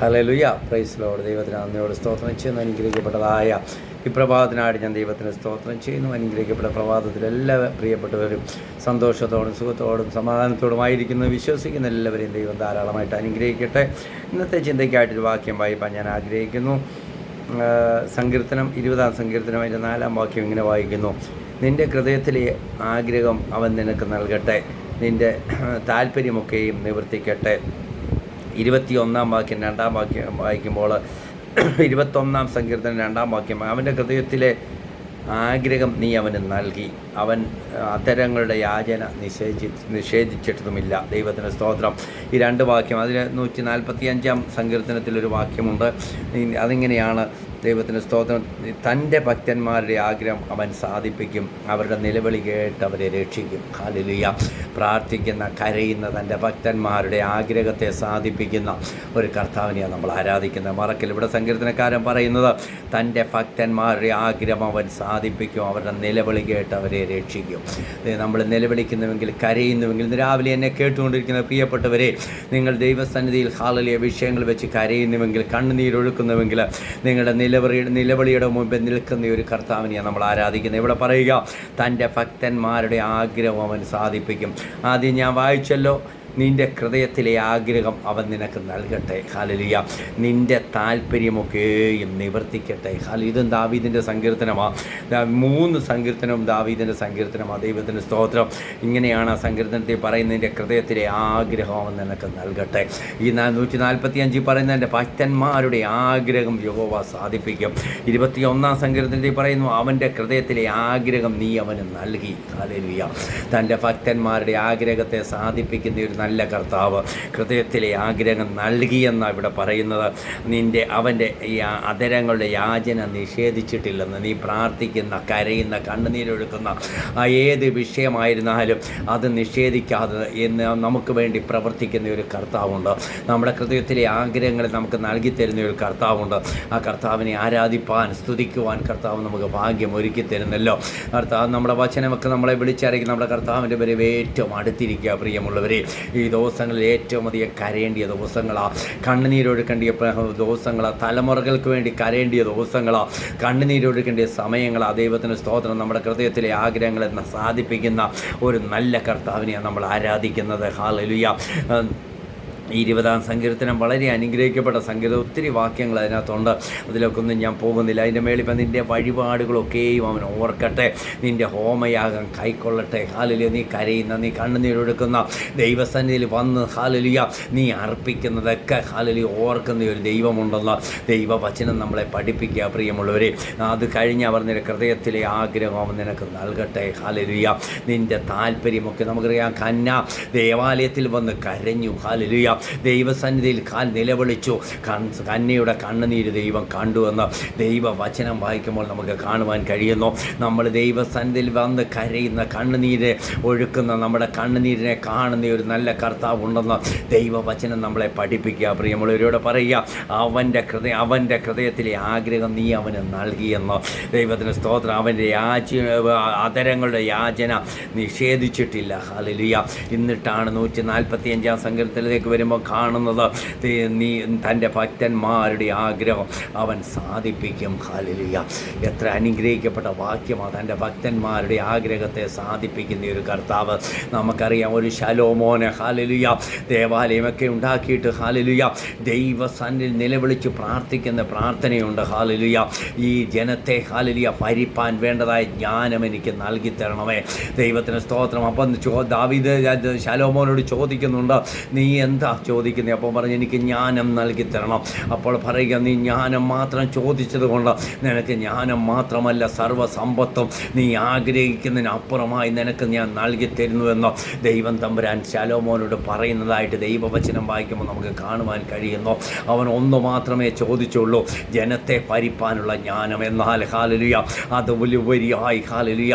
Hallelujah, praise Lord. ദൈവത്തിന് നന്ദിയോട് സ്തോത്രം ചെയ്യുന്നു. അനുഗ്രഹിക്കപ്പെട്ടതായ ഈ പ്രഭാതത്തിനായിട്ട് ഞാൻ ദൈവത്തിന് സ്തോത്രം ചെയ്യുന്നു. അനുഗ്രഹിക്കപ്പെട്ട പ്രഭാതത്തിൽ എല്ലാ പ്രിയപ്പെട്ടവരും സന്തോഷത്തോടും സുഖത്തോടും സമാധാനത്തോടുമായിരിക്കുന്നു വിശ്വസിക്കുന്ന എല്ലാവരെയും ദൈവം ധാരാളമായിട്ട് അനുഗ്രഹിക്കട്ടെ. ഇന്നത്തെ ചിന്തയ്ക്കായിട്ടൊരു വാക്യം വായിപ്പാൻ ഞാൻ ആഗ്രഹിക്കുന്നു. സങ്കീർത്തനം 20-ാം സങ്കീർത്തനം അതിൻ്റെ 4-ാം വാക്യം ഇങ്ങനെ വായിക്കുന്നു: നിൻ്റെ ഹൃദയത്തിലെ ആഗ്രഹം അവൻ നിനക്ക് നൽകട്ടെ, നിൻ്റെ താല്പര്യമൊക്കെയും നിവർത്തിക്കട്ടെ. 21-ാം വാക്യം 2-ാം വാക്യം വായിക്കുമ്പോൾ 21-ാം സങ്കീർത്തനം 2-ാം വാക്യം: അവൻ്റെ ഹൃദയത്തിലെ ആഗ്രഹം നീ അവന് നൽകി, അവൻ അധരങ്ങളുടെ യാചന നിഷേധിച്ചിട്ടുമില്ല. ദൈവത്തിന് സ്തോത്രം. ഈ രണ്ട് വാക്യം അതിന് 145-ാം സങ്കീർത്തനത്തിലൊരു വാക്യമുണ്ട്. അതിങ്ങനെയാണ്: ദൈവത്തിന് സ്തോത്രം, തൻ്റെ ഭക്തന്മാരുടെ ആഗ്രഹം അവൻ സാധിപ്പിക്കും, അവരുടെ നിലവിളി കേട്ട് അവരെ രക്ഷിക്കും. ഹല്ലേലൂയ. പ്രാർത്ഥിക്കുന്ന കരയുന്ന തൻ്റെ ഭക്തന്മാരുടെ ആഗ്രഹത്തെ സാധിപ്പിക്കുന്ന ഒരു കർത്താവിനെയാണ് നമ്മൾ ആരാധിക്കുന്നത്. മറക്കൽ. ഇവിടെ സങ്കീർത്തനക്കാരൻ പറയുന്നത് തൻ്റെ ഭക്തന്മാരുടെ ആഗ്രഹം അവൻ സാധിപ്പിക്കും, അവരുടെ നിലവിളി കേട്ട് അവരെ രക്ഷിക്കും. നമ്മൾ നിലവിളിക്കുന്നുവെങ്കിൽ, കരയുന്നുവെങ്കിൽ, ഇന്ന് രാവിലെ എന്നെ കേട്ടുകൊണ്ടിരിക്കുന്ന പ്രിയപ്പെട്ടവരെ, നിങ്ങൾ ദൈവസന്നിധിയിൽ ഹാലലിയ വിഷയങ്ങൾ വെച്ച് കരയുന്നുവെങ്കിൽ, കണ്ണുനീരൊഴുക്കുന്നുവെങ്കിൽ, നിങ്ങളുടെ നിലവിളിയുടെ മുമ്പിൽ നിൽക്കുന്ന ഒരു കർത്താവിനെയാണ് നമ്മൾ ആരാധിക്കുന്നത്. ഇവിടെ പറയുക, തൻ്റെ ഭക്തന്മാരുടെ ആഗ്രഹം അവൻ സാധിപ്പിക്കും. ആദ്യം ഞാൻ വായിച്ചല്ലോ, നിൻ്റെ ഹൃദയത്തിലെ ആഗ്രഹം അവൻ നിനക്ക് നൽകട്ടെ. ഹല്ലേലൂയ. നിൻ്റെ താല്പര്യമൊക്കെയും നിവർത്തിക്കട്ടെ. ഇതും ദാവീദിൻ്റെ സങ്കീർത്തനമാണ്. 3 സങ്കീർത്തനവും ദാവീദിൻ്റെ സങ്കീർത്തനമാണ്. ദൈവത്തിൻ്റെ സ്തോത്രം. ഇങ്ങനെയാണ് ആ സങ്കീർത്തനത്തിൽ പറയുന്നത്: നിൻ്റെ ഹൃദയത്തിലെ ആഗ്രഹം അവൻ നിനക്ക് നൽകട്ടെ. ഈ 145 പറയുന്നത് എൻ്റെ ഭക്തന്മാരുടെ ആഗ്രഹം യഹോവ സാധിപ്പിക്കും. 21-ാം സങ്കീർത്തനത്തിൽ പറയുന്നു: അവൻ്റെ ഹൃദയത്തിലെ ആഗ്രഹം നീ അവന് നൽകി. ഹല്ലേലൂയ. തൻ്റെ ഭക്തന്മാരുടെ ആഗ്രഹത്തെ സാധിപ്പിക്കുന്ന ഒരു നല്ല കർത്താവ് ഹൃദയത്തിലെ ആഗ്രഹം നൽകിയെന്നാണ് ഇവിടെ പറയുന്നത്. അവൻ്റെ ഈ അധരങ്ങളുടെ യാചന നിഷേധിച്ചിട്ടില്ലെന്ന്. നീ പ്രാർത്ഥിക്കുന്ന, കരയുന്ന, കണ്ണുനീരൊഴുക്കുന്ന ഏത് വിഷയമായിരുന്നാലും അത് നിഷേധിക്കാതെ എന്ന് നമുക്ക് വേണ്ടി പ്രവർത്തിക്കുന്ന ഒരു കർത്താവുണ്ട്. നമ്മുടെ ഹൃദയത്തിലെ ആഗ്രഹങ്ങളെ നമുക്ക് നൽകി തരുന്ന ഒരു കർത്താവുണ്ട്. ആ കർത്താവിനെ ആരാധിപ്പാൻ, സ്തുതിക്കുവാൻ കർത്താവ് നമുക്ക് ഭാഗ്യം ഒരുക്കി തരുന്നല്ലോ. കർത്താവ് നമ്മുടെ വചനമൊക്കെ നമ്മളെ വിളിച്ചറിയിക്കും. നമ്മുടെ കർത്താവിൻ്റെ പേര് ഏറ്റവും അടുത്തിരിക്കുക. പ്രിയമുള്ളവരെ, ഈ ദിവസങ്ങളിൽ ഏറ്റവും അധികം കരയേണ്ടിയ ദിവസങ്ങളാണ്, കണ്ണുനീരൊഴുക്കേണ്ടിയ ദിവസങ്ങളാണ്, തലമുറകൾക്ക് വേണ്ടി കരയേണ്ടിയ ദിവസങ്ങളാണ്, കണ്ണുനീരൊഴുക്കേണ്ടിയ സമയങ്ങളാണ്. ദൈവത്തിന് സ്തോത്രം. നമ്മുടെ ഹൃദയത്തിലെ ആഗ്രഹങ്ങളെ സാധിപ്പിക്കുന്ന ഒരു നല്ല കർത്താവിനെയാണ് നമ്മൾ ആരാധിക്കുന്നത്. ഹല്ലേലൂയ. 20-ാം സങ്കീർത്തനം വളരെ അനുഗ്രഹിക്കപ്പെട്ട സങ്കീർത്തനം. ഒത്തിരി വാക്യങ്ങൾ അതിനകത്തുണ്ട്. അതിലൊക്കെ ഒന്നും ഞാൻ പോകുന്നില്ല. അതിൻ്റെ മേളിൽ ഇപ്പം നിൻ്റെ വഴിപാടുകളൊക്കെയും അവൻ ഓർക്കട്ടെ, നിൻ്റെ ഹോമയാഗം കൈക്കൊള്ളട്ടെ. ഹല്ലേലൂയ. നീ കരയുന്ന, നീ കണ്ണുനീരൊഴുക്കുന്ന, ദൈവസന്നിധിയിൽ വന്ന് ഹല്ലേലൂയ നീ അർപ്പിക്കുന്നതൊക്കെ ഹല്ലേലൂയ ഓർക്കുന്ന ഒരു ദൈവമുണ്ടെന്ന് ദൈവവചനം നമ്മളെ പഠിപ്പിക്കുക. പ്രിയമുള്ളവരെ, അത് കഴിഞ്ഞ് അവർ നിന്റെ ഹൃദയത്തിലെ ആഗ്രഹം അവൻ നിനക്ക് നൽകട്ടെ. ഹല്ലേലൂയ. നിൻ്റെ താല്പര്യമൊക്കെ നമുക്കറിയാം. കന്യ ദേവാലയത്തിൽ വന്ന് കരഞ്ഞു. ഹല്ലേലൂയ. ദൈവസന്നിധിയിൽ നിലവിളിച്ചു. കന്യയുടെ കണ്ണുനീര് ദൈവം കണ്ടുവെന്ന് ദൈവവചനം വായിക്കുമ്പോൾ നമുക്ക് കാണുവാൻ കഴിയുന്നു. നമ്മൾ ദൈവസന്നിധിയിൽ വന്ന് കരയുന്ന, കണ്ണുനീര് ഒഴുക്കുന്ന, നമ്മുടെ കണ്ണുനീരിനെ കാണുന്ന ഒരു നല്ല കർത്താവ് ഉണ്ടെന്ന് ദൈവവചനം നമ്മളെ പഠിപ്പിക്കുക. പ്രിയമുള്ളവരോട് പറയുക, അവൻ്റെ ഹൃദയത്തിലെ ആഗ്രഹം നീ അവന് നൽകിയെന്ന്. ദൈവത്തിന് സ്തോത്രം. അവൻ്റെ അധരങ്ങളുടെ യാചന നിഷേധിച്ചിട്ടില്ല. ഹല്ലേലൂയ. എന്നിട്ടാണ് 145-ാം സങ്കീർത്തനത്തിലേക്ക് വരുമ്പോൾ കാണുന്നത്, നീ തൻ്റെ ഭക്തന്മാരുടെ ആഗ്രഹം അവൻ സാധിപ്പിക്കും. ഹല്ലേലൂയ. എത്ര അനുഗ്രഹിക്കപ്പെട്ട വാക്യമാണ്. തൻ്റെ ഭക്തന്മാരുടെ ആഗ്രഹത്തെ സാധിപ്പിക്കുന്ന ഒരു കർത്താവ്. നമുക്കറിയാം, ഒരു ശലോമോനെ ഹല്ലേലൂയ ദേവാലയമൊക്കെ ഉണ്ടാക്കിയിട്ട് ഹല്ലേലൂയ ദൈവസന്നിധിയിൽ നിലവിളിച്ച് പ്രാർത്ഥിക്കുന്ന പ്രാർത്ഥനയുണ്ട്. ഹല്ലേലൂയ. ഈ ജനത്തെ ഹല്ലേലൂയ ഭരിപ്പാൻ വേണ്ടതായ ജ്ഞാനം എനിക്ക് നൽകി തരണമേ. ദൈവത്തിന് സ്തോത്രം. അപ്പം ദാവീദ് ശലോമോനോട് ചോദിക്കുന്നുണ്ട്, നീ എന്താ ചോദിക്കുന്നത്? അപ്പോൾ പറഞ്ഞു, എനിക്ക് ജ്ഞാനം നൽകി തരണം. അപ്പോൾ പറയുക, നീ ജ്ഞാനം മാത്രം ചോദിച്ചത് കൊണ്ട് നിനക്ക് ജ്ഞാനം മാത്രമല്ല, സർവ്വസമ്പത്തും നീ ആഗ്രഹിക്കുന്നതിനപ്പുറമായി നിനക്ക് ഞാൻ നൽകി തരുന്നുവെന്നോ ദൈവം തമ്പുരാൻ ശലോമോനോട് പറയുന്നതായിട്ട് ദൈവവചനം വായിക്കുമ്പോൾ നമുക്ക് കാണുവാൻ കഴിയുന്നു. അവൻ ഒന്ന് മാത്രമേ ചോദിച്ചുള്ളൂ, ജനത്തെ ഭരിപ്പാനുള്ള ജ്ഞാനം. എന്നാൽ ഹല്ലേലൂയ അത് വലിയ ഹല്ലേലൂയ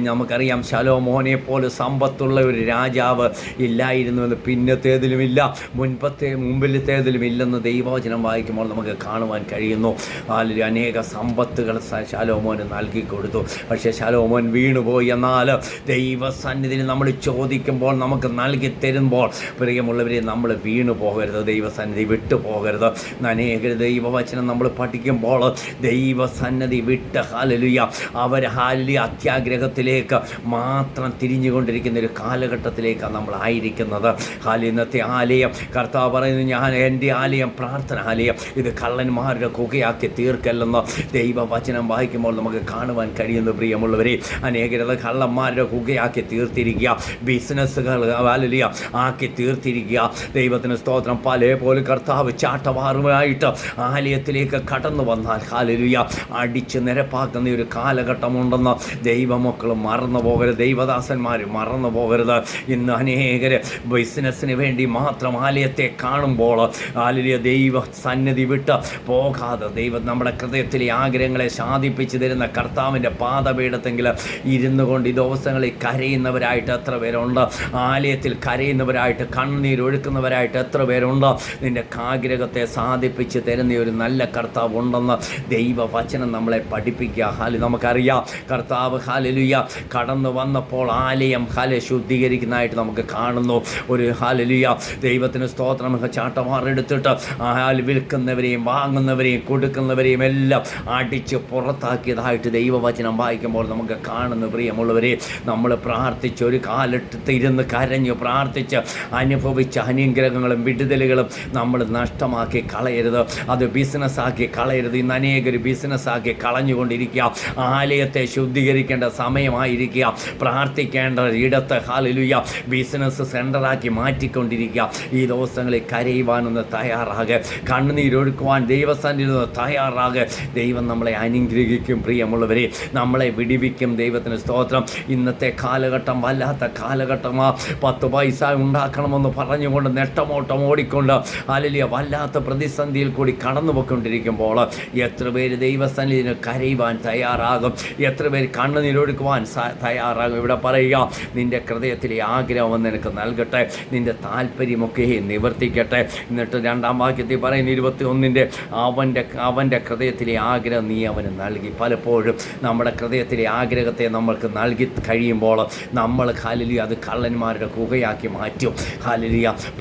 നമുക്കറിയാം, ശലോമോനെ പോലെ സമ്പത്തുള്ള ഒരു രാജാവ് ഇല്ലായിരുന്നുവെന്ന് പിന്നത്തേതിലുമില്ല, മുമ്പിലത്തേതിലും ഇല്ലെന്ന് ദൈവവചനം വായിക്കുമ്പോൾ നമുക്ക് കാണുവാൻ കഴിയുന്നു. അനേക സമ്പത്തുകൾ ശലോമോന് നൽകി കൊടുത്തു. പക്ഷേ ശലോമോൻ വീണുപോയി. എന്നാൽ ദൈവസന്നിധിയിൽ നമ്മൾ ചോദിക്കുമ്പോൾ നമുക്ക് നൽകി തരുമ്പോൾ പ്രിയമുള്ളവരെ നമ്മൾ വീണു പോകരുത്, ദൈവസന്നിധി വിട്ടു പോകരുത്. അനേക ദൈവവചനം നമ്മൾ പഠിക്കുമ്പോൾ ദൈവസന്നിധി വിട്ട് അവർ അത്യാഗ്രഹത്തിലേക്ക് മാത്രം തിരിഞ്ഞുകൊണ്ടിരിക്കുന്ന ഒരു കാലഘട്ടത്തിലേക്കാണ് നമ്മൾ ആയിരിക്കുന്നത്. ഇന്നത്തെ ആലയം കർത്താവ് പറയുന്നു, എൻ്റെ ആലയം പ്രാർത്ഥനാലയം, ഇത് കള്ളന്മാരുടെ കുകയാക്കി തീർക്കല്ലെന്ന് ദൈവവചനം വായിക്കുമ്പോൾ നമുക്ക് കാണുവാൻ കഴിയുന്നു. പ്രിയമുള്ളവരെ, അനേകരത് കള്ളന്മാരുടെ കുകയാക്കി തീർത്തിരിക്കുക, ബിസിനസ്സുകൾ ആക്കി തീർത്തിരിക്കുക. ദൈവത്തിന് സ്തോത്രം. പലപോലെ കർത്താവ് ചാട്ടവാറുമായിട്ട് ആലയത്തിലേക്ക് കടന്നു വന്നാൽ അടിച്ച് നിരപ്പാക്കുന്ന ഒരു കാലഘട്ടമുണ്ടെന്ന് ദൈവമക്കൾ മറന്നു പോകരുത്, ദൈവദാസന്മാർ മറന്നു പോകരുത്. ഇന്ന് അനേകർ ബിസിനസ്സിന് വേണ്ടി മാത്രം ആലയത്തെ കാണുമ്പോൾ ദൈവ സന്നിധി വിട്ട് പോകാതെ നമ്മുടെ ഹൃദയത്തിലെ ആഗ്രഹങ്ങളെ സാധിപ്പിച്ചു തരുന്ന കർത്താവിൻ്റെ പാദപീഠത്തെങ്കിൽ ഇരുന്നു കൊണ്ട് ഈ ദിവസങ്ങളിൽ കരയുന്നവരായിട്ട് എത്ര പേരുണ്ട്? ആലയത്തിൽ കരയുന്നവരായിട്ട് കണ്ണുനീരൊഴുക്കുന്നവരായിട്ട് എത്ര പേരുണ്ട്? നിൻ്റെ ആഗ്രഹത്തെ സാധിപ്പിച്ച് തരുന്ന ഒരു നല്ല കർത്താവ് ഉണ്ടെന്ന് ദൈവവചനം നമ്മളെ പഠിപ്പിക്കുക. നമുക്കറിയാം കർത്താവ് കടന്നു വന്നപ്പോൾ ആലയം ശുദ്ധീകരിക്കുന്നതായിട്ട് നമുക്ക് കാണുന്നു. ഒരു ദൈവത്തിന് സ്തോത്രം. ചാട്ടമാറെടുത്തിട്ട് വിൽക്കുന്നവരെയും വാങ്ങുന്നവരെയും കൊടുക്കുന്നവരെയും എല്ലാം അടിച്ച് പുറത്താക്കിയതായിട്ട് ദൈവവചനം വായിക്കുമ്പോൾ നമുക്ക് കാണുന്നു. പ്രിയമുള്ളവരെ, നമ്മൾ പ്രാർത്ഥിച്ച് ഒരു കാലത്ത് ഇരുന്ന് കരഞ്ഞു പ്രാർത്ഥിച്ച് അനുഭവിച്ച അനുഗ്രഹങ്ങളും വിടുതലുകളും നമ്മൾ നഷ്ടമാക്കി കളയരുത്, അത് ബിസിനസ്സാക്കി കളയരുത്. ഇന്ന് അനേകർ ബിസിനസ്സാക്കി കളഞ്ഞുകൊണ്ടിരിക്കുക. ആലയത്തെ ശുദ്ധീകരിക്കേണ്ട സമയമായിരിക്കുക. പ്രാർത്ഥിക്കേണ്ട ഇടത്ത് ബിസിനസ് സെൻ്ററാക്കി മാറ്റിക്കൊണ്ടിരിക്കുക. ഈ ദിവസങ്ങളിൽ കരയുവാനൊന്ന് തയ്യാറാകുക, കണ്ണുനീരൊഴുക്കുവാൻ ദൈവസന്നിധിയിൽ തയ്യാറാകുക. ദൈവം നമ്മളെ അനുഗ്രഹിക്കും. പ്രിയമുള്ളവരെ, നമ്മളെ വിടിവിക്കും. ദൈവത്തിന് സ്തോത്രം. ഇന്നത്തെ കാലഘട്ടം വല്ലാത്ത കാലഘട്ടമാണ്. 10 പൈസ ഉണ്ടാക്കണമെന്ന് പറഞ്ഞുകൊണ്ട് നെട്ടമോട്ടം ഓടിക്കൊണ്ട് വല്ലാത്ത പ്രതിസന്ധിയിൽ കൂടി കടന്നു പോയിക്കൊണ്ടിരിക്കുമ്പോൾ എത്ര പേര് ദൈവസന്നിധിയിൽ കരയുവാൻ തയ്യാറാകും? എത്ര പേര് കണ്ണുനീരൊഴുക്കുവാൻ തയ്യാറാകും? ഇവിടെ പറയുക, നിൻ്റെ ഹൃദയത്തിലെ ആഗ്രഹം നിനക്ക് നൽകട്ടെ, നിൻ്റെ താല്പര്യമൊക്കെ നിവർത്തിക്കട്ടെ. എന്നിട്ട് 2-ാം വാക്യത്തിൽ പറയുന്ന 21-ന്റെ അവൻ്റെ ഹൃദയത്തിലെ ആഗ്രഹം നീ അവന് നൽകി. പലപ്പോഴും നമ്മുടെ ഹൃദയത്തിലെ ആഗ്രഹത്തെ നമ്മൾക്ക് നൽകി കഴിയുമ്പോൾ നമ്മൾ അത് കള്ളന്മാരുടെ കുകയാക്കി മാറ്റും.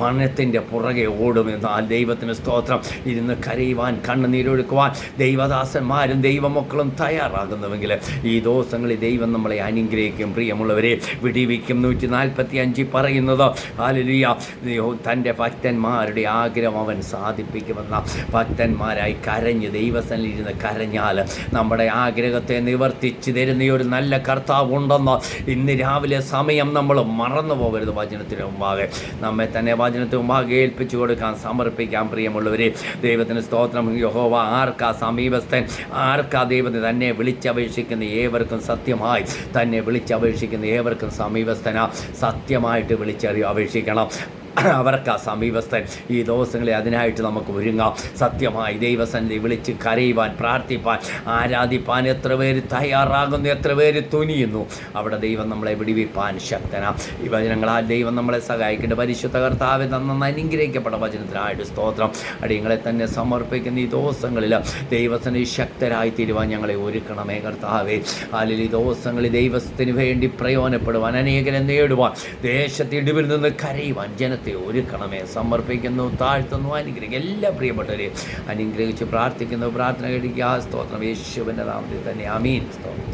പണത്തിൻ്റെ പുറകെ ഓടുമെന്നാൽ ദൈവത്തിന് സ്തോത്രം. ഇരുന്ന് കരയുവാൻ കണ്ണുനീരൊഴുക്കുവാൻ ദൈവദാസന്മാരും ദൈവമക്കളും തയ്യാറാകുന്നുവെങ്കിൽ ഈ ദിവസങ്ങളിൽ ദൈവം നമ്മളെ അനുഗ്രഹിക്കും. പ്രിയമുള്ളവരെ, വിടിവിക്കും. 145 പറയുന്നത് തൻ്റെ ഭക്തന്മാരുടെ ആഗ്രഹം അവൻ സാധിപ്പിക്കുമെന്ന. ഭക്തന്മാരായി കരഞ്ഞ് ദൈവസന്നിധിയിൽ കരഞ്ഞാൽ നമ്മുടെ ആഗ്രഹത്തെ നിവർത്തിച്ച് തരുന്ന ഒരു നല്ല കർത്താവ് ഉണ്ടെന്ന് ഇന്ന് രാവിലെ സമയം നമ്മൾ മറന്നു പോകരുത്. വചനത്തിന് മുമ്പാകെ നമ്മെ തന്നെ വചനത്തിന് മുമ്പാകെ ഏൽപ്പിച്ചു കൊടുക്കാൻ സമർപ്പിക്കാം. പ്രിയമുള്ളവരെ, ദൈവത്തിന് സ്തോത്രം. യഹോവ ആർക്കാ സമീപസ്ഥൻ? ആർക്കാ ദൈവത്തിന് തന്നെ വിളിച്ചപേക്ഷിക്കുന്ന ഏവർക്കും സത്യമായി തന്നെ വിളിച്ചപേക്ഷിക്കുന്ന ഏവർക്കും സമീപസ്ഥനാ. സത്യമായിട്ട് അപേക്ഷിക്കണം. അവർക്ക് സമീപസ്ഥൻ. ഈ ദിവസങ്ങളെ അതിനായിട്ട് നമുക്ക് ഒരുങ്ങാം. സത്യമായി ദൈവസന്നിധി വിളിച്ച് കരയുവാൻ, പ്രാർത്ഥിപ്പാൻ, ആരാധിപ്പാൻ എത്ര പേര് തയ്യാറാകുന്നു, എത്ര പേര് തുനിയുന്നു. അവിടെ ദൈവം നമ്മളെ വിടിവിപ്പാൻ ശക്തനാ. ഈ വചനങ്ങളാൽ ദൈവം നമ്മളെ സഹായിക്കേണ്ട പരിശുദ്ധ കർത്താവെ തന്ന അനുഗ്രഹിക്കപ്പെട്ട വചനത്തിനായിട്ട് സ്തോത്രം. അടിയങ്ങളെ തന്നെ സമർപ്പിക്കുന്ന ഈ ദിവസങ്ങളിൽ ദൈവത്തിന് ശക്തരായി തീരുവാൻ ഞങ്ങളെ ഒരുക്കണമേ കർത്താവേ. ഈ ദിവസങ്ങളിൽ ദൈവത്തിന് വേണ്ടി പ്രയോജനപ്പെടുവാൻ, അനേകരെ നേടുവാൻ, ദേശത്ത് ഇടിവിൽ നിന്ന് കരയുവാൻ ജനത്തെ ഒരുക്കണമേ. സമർപ്പിക്കുന്നു, താഴ്ത്തുന്നു, അനുഗ്രഹിക്കും. എല്ലാ പ്രിയപ്പെട്ടവരെയും അനുഗ്രഹിച്ച് പ്രാർത്ഥിക്കുന്നു. പ്രാർത്ഥന കഴിക്കുക. സ്തോത്രം യേശുവിൻ്റെ നാമത്തിൽ തന്നെ. ആമീൻ. സ്തോത്രം.